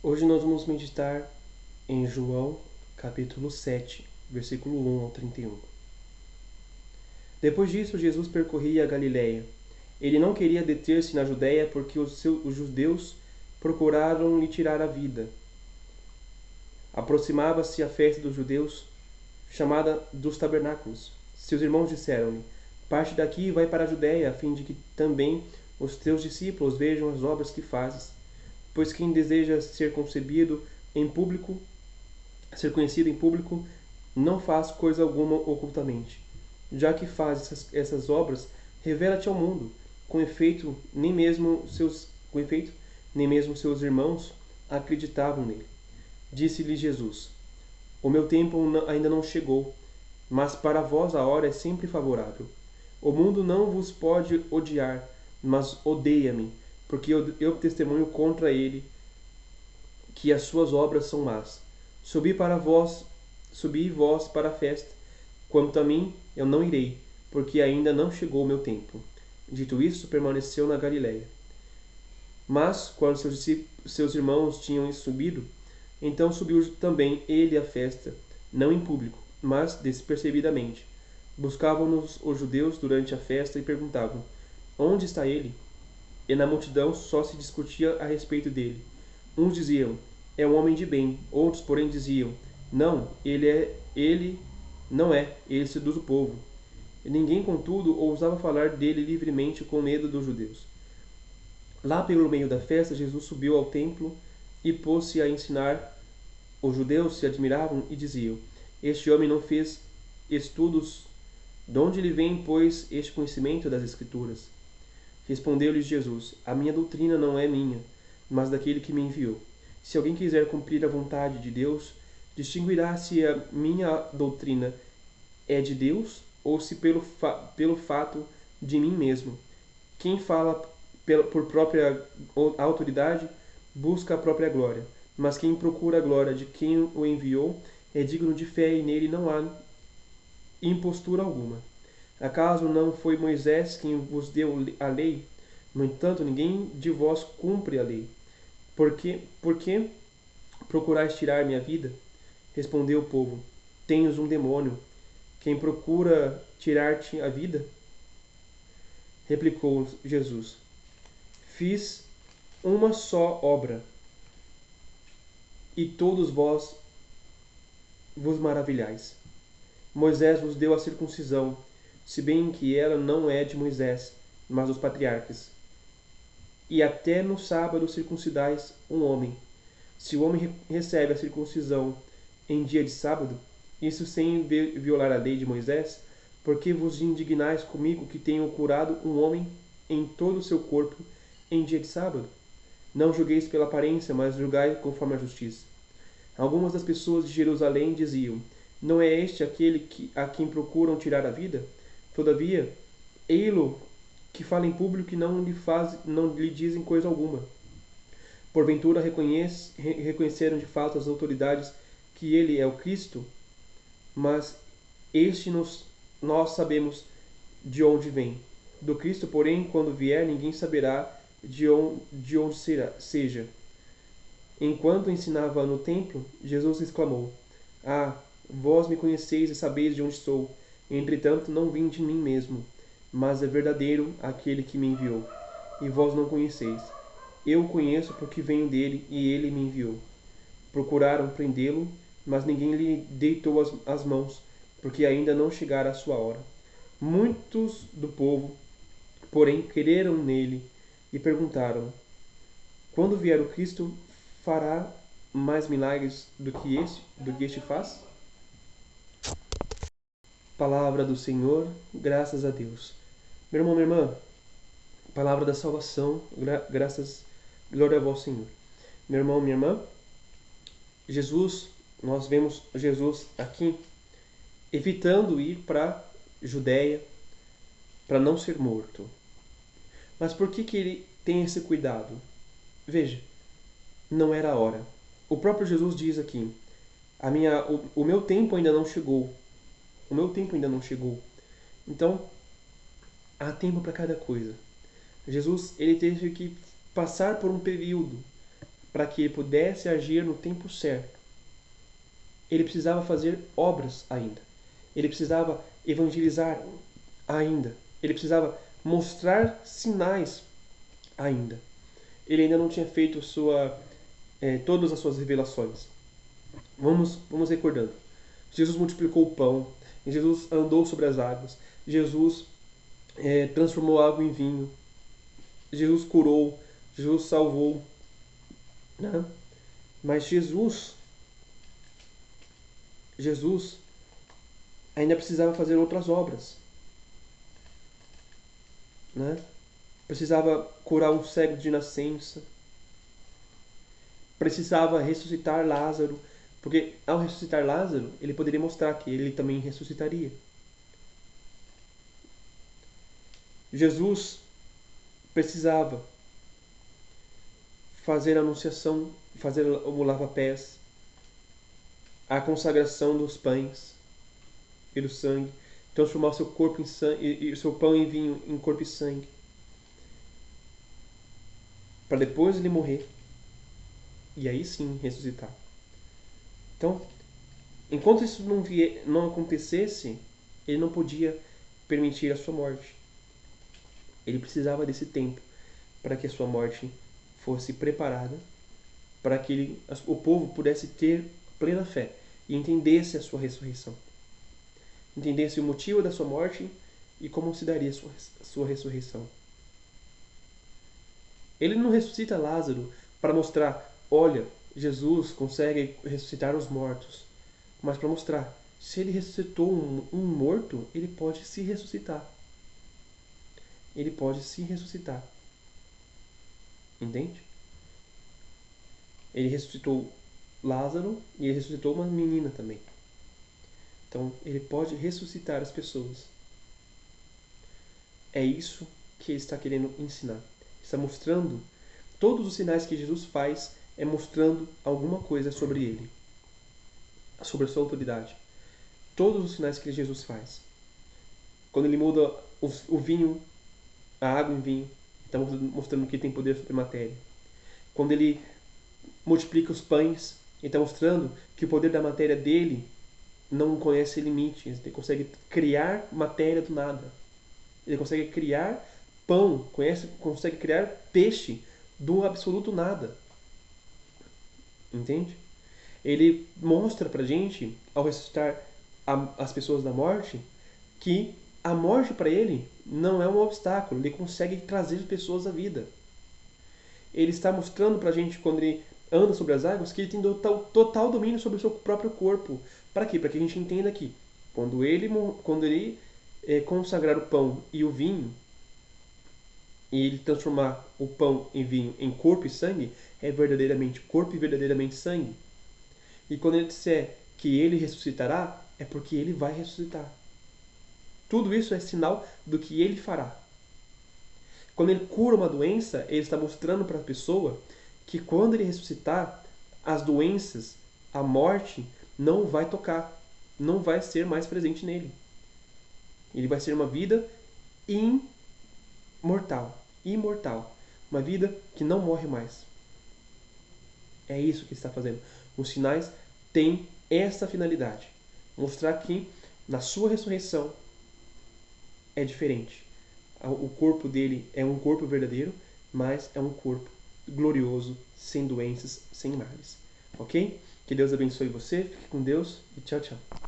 Hoje nós vamos meditar em João, capítulo 7, versículo 1 ao 31. Depois disso, Jesus percorria a Galiléia. Ele não queria deter-se na Judéia porque os judeus procuraram lhe tirar a vida. Aproximava-se a festa dos judeus, chamada dos tabernáculos. Seus irmãos disseram-lhe: Parte daqui e vai para a Judéia, a fim de que também os teus discípulos vejam as obras que fazes. Pois quem deseja ser concebido em público, ser conhecido em público, não faz coisa alguma ocultamente. Já que faz essas obras, revela-te ao mundo. Com efeito, nem mesmo seus irmãos acreditavam nele. Disse-lhe Jesus: O meu tempo ainda não chegou, mas para vós a hora é sempre favorável. O mundo não vos pode odiar, mas odeia-me, porque eu testemunho contra ele que as suas obras são más. Subi vós para a festa. Quanto a mim, eu não irei, porque ainda não chegou o meu tempo. Dito isso, permaneceu na Galiléia. Mas, quando seus irmãos tinham subido, então subiu também ele à festa, não em público, mas despercebidamente. Buscavam-nos os judeus durante a festa e perguntavam: Onde está ele? E na multidão só se discutia a respeito dele. Uns diziam: É um homem de bem. Outros, porém, diziam: Não, ele não é. Ele seduz o povo. E ninguém, contudo, ousava falar dele livremente com medo dos judeus. Lá pelo meio da festa, Jesus subiu ao templo e pôs-se a ensinar. Os judeus se admiravam e diziam: Este homem não fez estudos. De onde lhe vem, pois, este conhecimento das Escrituras? Respondeu-lhes Jesus: A minha doutrina não é minha, mas daquele que me enviou. Se alguém quiser cumprir a vontade de Deus, distinguirá se a minha doutrina é de Deus ou se pelo fato de mim mesmo. Quem fala por própria autoridade busca a própria glória, mas quem procura a glória de quem o enviou é digno de fé e nele não há impostura alguma. Acaso não foi Moisés quem vos deu a lei? No entanto, ninguém de vós cumpre a lei. Por que procurais tirar minha vida? Respondeu o povo: Tenhas um demônio. Quem procura tirar-te a vida? Replicou Jesus: Fiz uma só obra, e todos vós vos maravilhais. Moisés vos deu a circuncisão, se bem que ela não é de Moisés, mas dos patriarcas. E até no sábado circuncidais um homem. Se o homem recebe a circuncisão em dia de sábado, isso sem violar a lei de Moisés, por que vos indignais comigo que tenho curado um homem em todo o seu corpo em dia de sábado? Não julgueis pela aparência, mas julgai conforme a justiça. Algumas das pessoas de Jerusalém diziam: Não é este aquele a quem procuram tirar a vida? Todavia, ei-lo que fala em público e não lhe dizem coisa alguma. Porventura reconheceram de fato as autoridades que ele é o Cristo? Mas nós sabemos de onde vem. Do Cristo, porém, quando vier, ninguém saberá de onde seja. Enquanto ensinava no templo, Jesus exclamou: Ah, vós me conheceis e sabeis de onde sou. Entretanto, não vim de mim mesmo, mas é verdadeiro aquele que me enviou. E vós não conheceis. Eu o conheço porque venho dele e ele me enviou. Procuraram prendê-lo, mas ninguém lhe deitou as mãos, porque ainda não chegara a sua hora. Muitos do povo, porém, creram nele e perguntaram: Quando vier o Cristo, fará mais milagres do que este faz? Palavra do Senhor, graças a Deus. Meu irmão, minha irmã, palavra da salvação, glória a vós, Senhor. Meu irmão, minha irmã, nós vemos Jesus aqui evitando ir para Judéia para não ser morto. Mas por que ele tem esse cuidado? Veja, não era a hora. O próprio Jesus diz aqui: o meu tempo ainda não chegou. O meu tempo ainda não chegou. Então, há tempo para cada coisa. Jesus, ele teve que passar por um período para que ele pudesse agir no tempo certo, ele precisava fazer obras ainda. Ele precisava evangelizar ainda. Ele precisava mostrar sinais ainda. Ele ainda não tinha feito todas as suas revelações. Vamos recordando. Jesus multiplicou o pão. Jesus andou sobre as águas. Jesus transformou água em vinho. Jesus curou. Jesus salvou. Né? Mas Jesus ainda precisava fazer outras obras. Né? Precisava curar um cego de nascença. Precisava ressuscitar Lázaro. Porque ao ressuscitar Lázaro, ele poderia mostrar que ele também ressuscitaria. Jesus precisava fazer a anunciação, fazer o lava-pés, a consagração dos pães e do sangue, transformar o seu corpo em sangue e o seu pão em vinho em corpo e sangue, para depois ele morrer e aí sim ressuscitar. Então, enquanto isso não acontecesse, ele não podia permitir a sua morte. Ele precisava desse tempo para que a sua morte fosse preparada, para que o povo pudesse ter plena fé e entendesse a sua ressurreição. Entendesse o motivo da sua morte e como se daria a sua ressurreição. Ele não ressuscita Lázaro para mostrar, olha, Jesus consegue ressuscitar os mortos, mas para mostrar, se ele ressuscitou um morto, ele pode se ressuscitar. Ele pode se ressuscitar. Entende? Ele ressuscitou Lázaro e ele ressuscitou uma menina também. Então, ele pode ressuscitar as pessoas. É isso que ele está querendo ensinar. Está mostrando, todos os sinais que Jesus faz é mostrando alguma coisa sobre ele, sobre a sua autoridade. Todos os sinais que Jesus faz. Quando ele muda o vinho, a água em vinho, está mostrando que ele tem poder sobre a matéria. Quando ele multiplica os pães, ele está mostrando que o poder da matéria dele não conhece limites. Ele consegue criar matéria do nada. Ele consegue criar pão, consegue criar peixe do absoluto nada. Entende? Ele mostra pra gente, ao ressuscitar as pessoas da morte, que a morte para ele não é um obstáculo. Ele consegue trazer pessoas à vida. Ele está mostrando pra gente, quando ele anda sobre as águas, que ele tem total domínio sobre o seu próprio corpo. Para quê? Para que a gente entenda que quando ele consagrar o pão e o vinho, e ele transformar o pão em vinho em corpo e sangue, é verdadeiramente corpo e verdadeiramente sangue. E quando ele disser que ele ressuscitará, é porque ele vai ressuscitar. Tudo isso é sinal do que ele fará. Quando ele cura uma doença, ele está mostrando para a pessoa que quando ele ressuscitar, as doenças, a morte, não vai tocar, não vai ser mais presente nele. Ele vai ser uma vida imortal, uma vida que não morre mais. É isso que ele está fazendo. Os sinais têm essa finalidade, mostrar que na sua ressurreição é diferente. O corpo dele é um corpo verdadeiro, mas é um corpo glorioso, sem doenças, sem males. Ok? Que Deus abençoe você, fique com Deus e tchau, tchau.